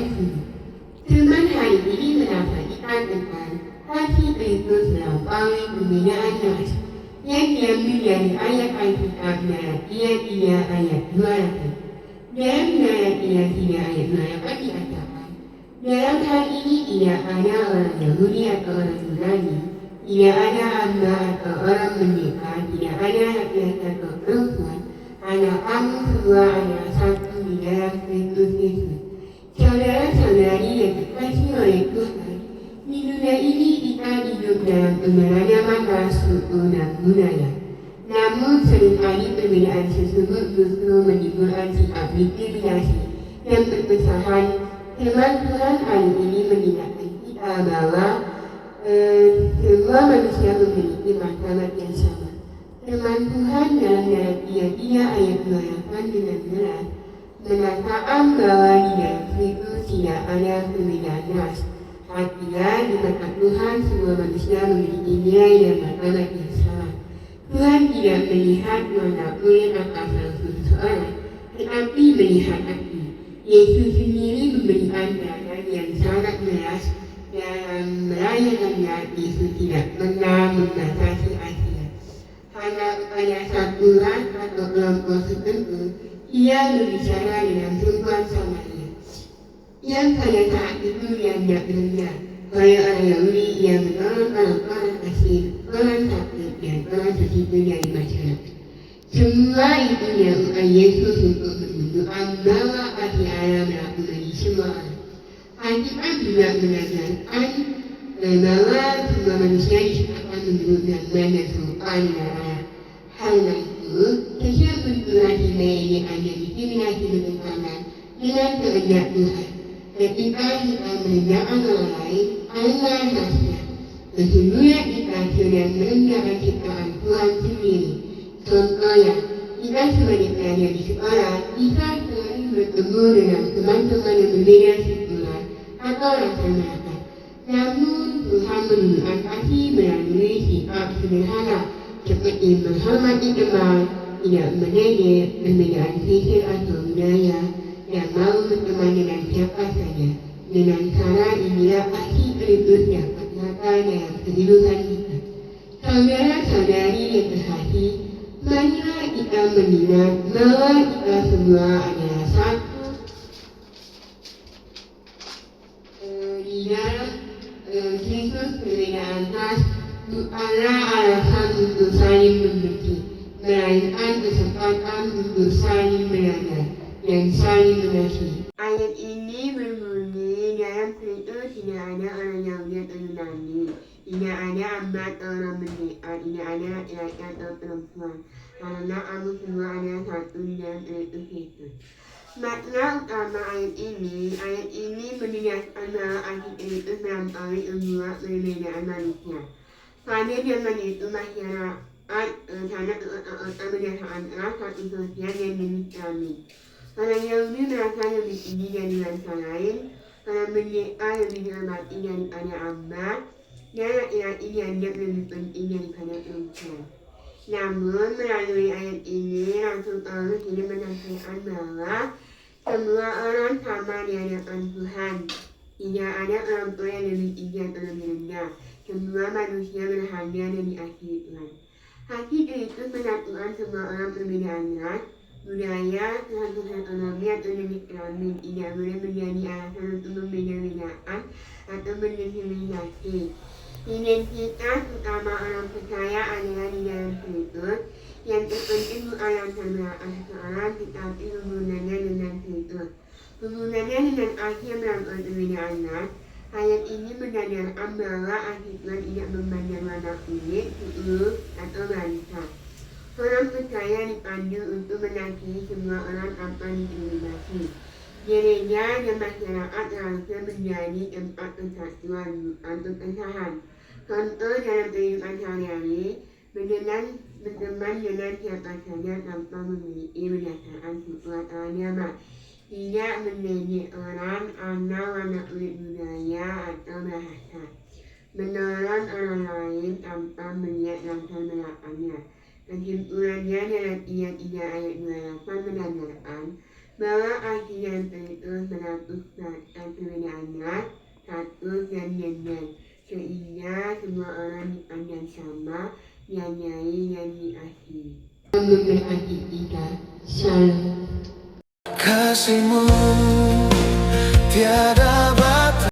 sini. Firman hari ini menafsirkan tentang kasih Kristus melampaui perbedaan ras yang diambil dari ayat Alkitab Galatia 3 ayat 28. Dalam Galatia 3 ayat 28 dikatakan, dalam hal ini tidak ada orang Yahudi atau orang Yunani, tidak ada hamba atau orang merdeka, tidak ada laki-laki atau perempuan, karena kamu semua adalah satu di dalam Kristus Yesus. Saudara-saudari yang dikasihi oleh Tuhan, di dunia ini kita hidup dalam keberagaman ras, suku, dan budaya. Namun seringkali perbedaan tersebut justru menimbulkan sikap diskriminasi dan perpecahan. Firman Tuhan hari ini mengingatkan kita bahwa semua manusia memiliki martabat yang sama. Firman Tuhan dalam Galatia 3 ayat 28 dengan jelas mengatakan bahwa di dalam Kristus tidak ada perbedaan ras. Artinya di mata Tuhan semua manusia memiliki nilai dan martabat yang sama. Tuhan tidak melihat warna kulit atau seseorang, tetapi melihat hati. Yesus sendiri memberikan teladan yang sangat jelas dalam melayankannya. Yesus tidak pernah membatasi hatinya. Hanya kepada satu ras atau kelompok tertentu, ia berbicara dengan perempuan Samaria yang pada saat itu dianggap rendah oleh orang Yahudi yang menolong orang asing, orang sakit, dan orang sesitu dari masyarakat. Semua itu dilakukan Yesus untuk menunjukkan bahwa kasih Allah berlaku bagi semua orang. Alkitab juga mengajarkan bahwa semua manusia diciptakan menurut gambar dan serupa dengan Allah. Karena itu, setiap benturan baik ada diskriminasi bertentangan dengan kehendak Tuhan. Ketika kita merendahkan orang lain, Allah rasnya. Sesungguhnya kita sedang merendahkan ciptaan Tuhan sendiri. Contohnya, kita sebagai pelajar di sekolah bisa sering bertemu dengan teman-teman yang berbeda sekular atau rasa merata. Namun, Tuhan menunjukkan kasih melalui sikap sederhana seperti menghormati teman, tidak mengejek perbedaan fisik atau budaya, dan mau berteman dengan siapa saja. Dengan cara inilah kasih Kristus dapat nyata dalam kehidupan kita. Saudara-saudari yang terkasih, marilah kita mengingat bahwa kita semua adalah satu di dalam Kristus. Perbedaan ras bukanlah alasan untuk saling membenci, melainkan kesempatan untuk saling belajar dan saling mengasihi. Ayat ini berbunyi, dalam Kristus tidak ada orang Yahudi atau Yunani, tidak ada hamba atau orang merdeka, tidak ada laki-laki atau perempuan, karena kamu semua adalah satu di dalam Kristus Yesus. Makna utama ayat ini menjelaskan bahwa kasih Kristus melampaui semua perbedaan manusia. Pada zaman itu masyarakat sangat otak-otak berdasarkan ras, status sosial, dan jenis kelamin. Orang Yahudi merasa lebih tinggi dari bangsa lain, orang merdeka lebih dihormati daripada hamba, dan laki-laki dianggap lebih penting daripada perempuan. Namun melalui ayat ini, Rasul Paulus ini menasihkan bahwa semua orang sama di hadapan Tuhan. Tidak ada orang tua yang lebih tinggi atau lebih rendah. Semua manusia berharga dan diasihi Tuhan. Kasih Kristus menyatukan semua orang perbedaan ras, budaya, status ekonomi atau jenis kelamin. Tidak boleh menjadi alasan untuk membeda-bedakan atau mendiskriminasi. Identitas utama orang percaya adalah di dalam Kristus. Yang terpenting bukanlah kebenaran seseorang, tetapi hubungannya dengan Kristus. Hubungannya dengan kasih melampaui perbedaan ras. Ayat ini mengajarkan bahwa kasih Tuhan tidak memandang warna kulit, suku, atau bangsa. Orang percaya dipanggil untuk mengasihi semua orang tanpa diskriminasi. Gereja dan masyarakat harusnya menjadi tempat persatuan, bukan perpecahan. Contoh dalam kehidupan sehari-hari, berteman dengan siapa saja tanpa memiliki berdasarkan suku atau agama. Tidak mengejek orang karena warna kulit, budaya, atau bahasa. Menolong orang lain tanpa melihat latar belakangnya. Kesimpulannya dalam ayat 3 ayat 28 menandakan bahwa arti yang terus menampilkan tampilan anak